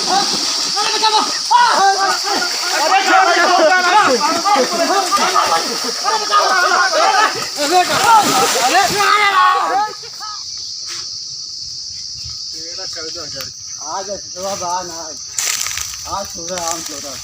आज आज सुबह आम चौदह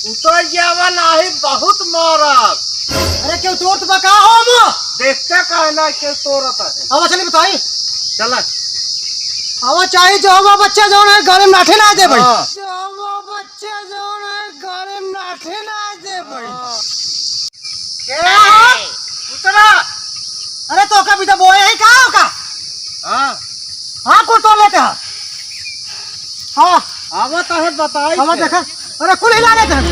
उतर जावा नाही बहुत मारब। अरे क्यों तोड़ तो बका हो मो देखते कहना क्यों तोड़त है। हवा चली बताई चला हवा चाहिए जो हवा बच्चा जो है घर में नाठे ना दे भाई हाँ। जो हवा बच्चा जो है घर में नाठे ना दे भाई क्या उतरा। अरे तो का भी तो बोए है का का हाँ हां को तो लेते हैं हां आवा तो है बताई हवा देखा अरे कुल हिला लेते हैं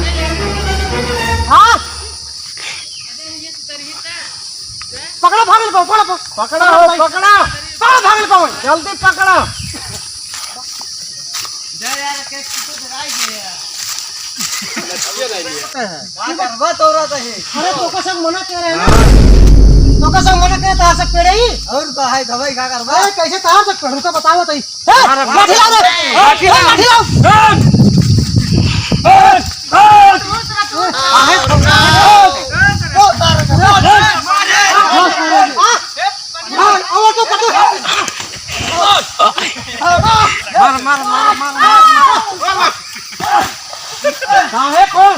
हां पकड़ो भागल को पकड़ो पकड़ा हो पकड़ा पकड़ो भागल को जल्दी पकड़ा। क्या करवा तोड़त है। अरे तो का संग मना कर रहे हैं तो का संग मना करे तार सक पेड़े ही और का है दवाई का करवा। अरे कैसे तार सक पेड़ रुका बताओ तो अरे लाठी लाओ लाठी लाओ मार मार मार मार मार है कौन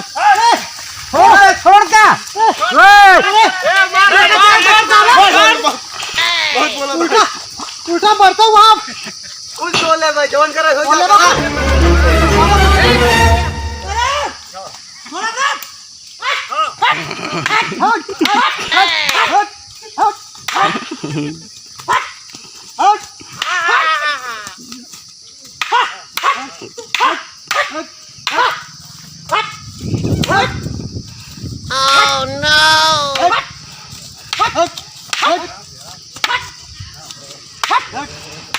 छोड़ क्या उल्टा उल्टा मरता हूँ आप कुछ बोले भाई जवान करे हो जाएगा। Oh no!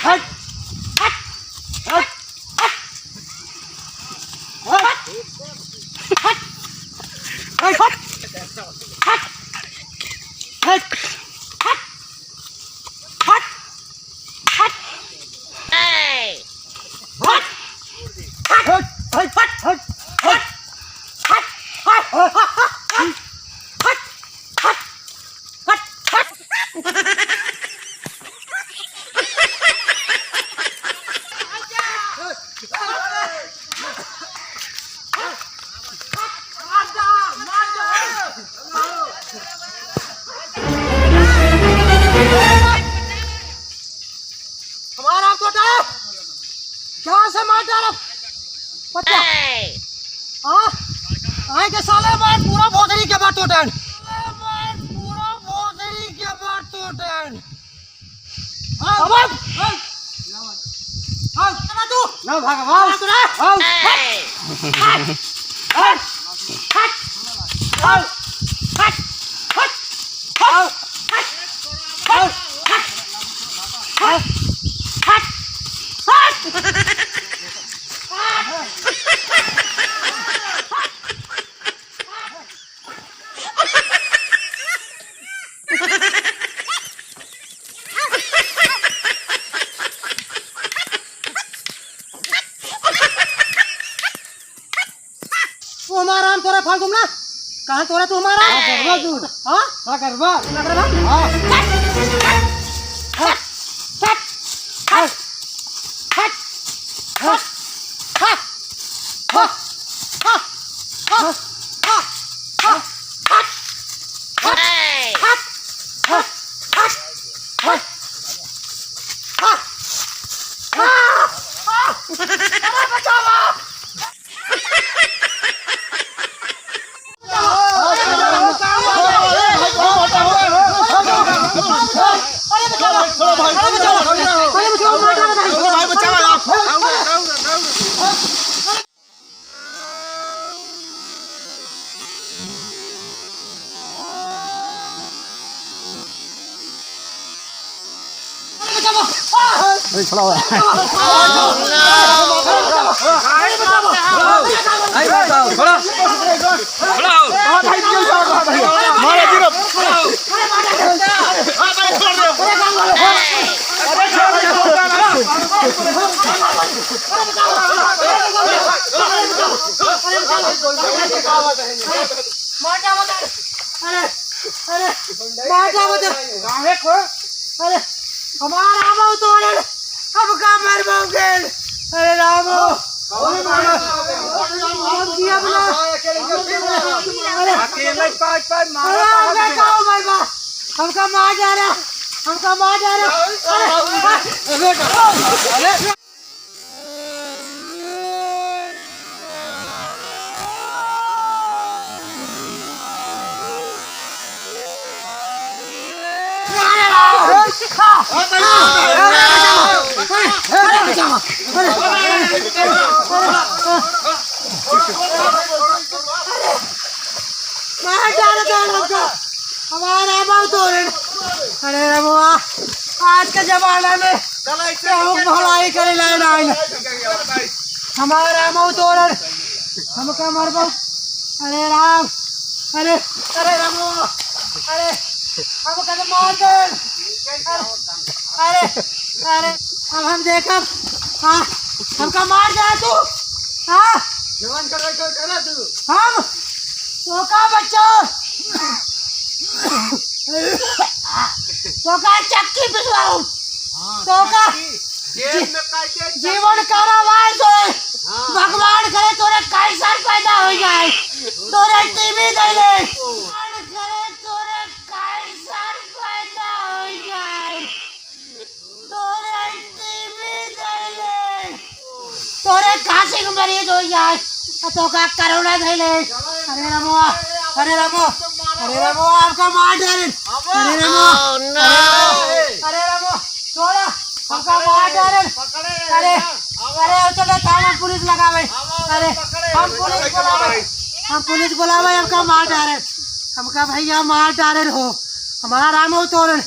Hey! हमारा आपको डालो क्या से मार डालो बच्चा Hey! हाँ आए के साले बाद पूरा भोसड़ी के बाद टोटन पूरा भोसड़ी के बाद टोटन हाँ अब हाँ ना तू ना भगवान तू ना हाँ Hey! हाँ हाँ हाँ तू हमारा हम तोरा फाल तुम ना कहाँ तोरा तू हमारा करवा तू हाँ क्या करवा क्या कर रहा हाँ भाई बचाओ आप। अरे हमारा रामो तोड़े अब का मर बोगे। अरे रामो हमका मार जा रहा, हमका मार जा रहा। हमारा बहुत अरे रमुआ आज के जमाना में भलाई करे लाइन हमारा बहुत हमका मर बहुत। अरे राम अरे अरे रमुआ अरे हमका तो मार दे। अरे अरे अब हम देखब। हाँ हमका मार जा तू। हाँ जवान कर तू हम तो का बच्चा तो का चक्की पिसवाऊं तो का जीवन करावाए तो भगवान करे तोरे कैंसर पैदा हो जाए, तोरे टीबी दे ले, भगवान करे तोरे कैंसर पैदा हो जाए, तोरे टीबी दे ले, तोरे खांसी का मरीज हो जाए, तो का कोरोना दे ले। अरे रमुआ अरे रमो अरे रमो आपका मार डाले। अरे रमो अरे रमो छोड़ा हमका मार डाले। अरे अरे चलो थाना पुलिस लगावे। अरे हम पुलिस बुलावे हमका मार डाले। हमका भैया मार डाले हो हमारा रामो तोरण।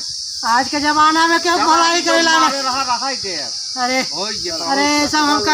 आज के जमाना में क्यों भलाई करे लाना। अरे अरे सब हमका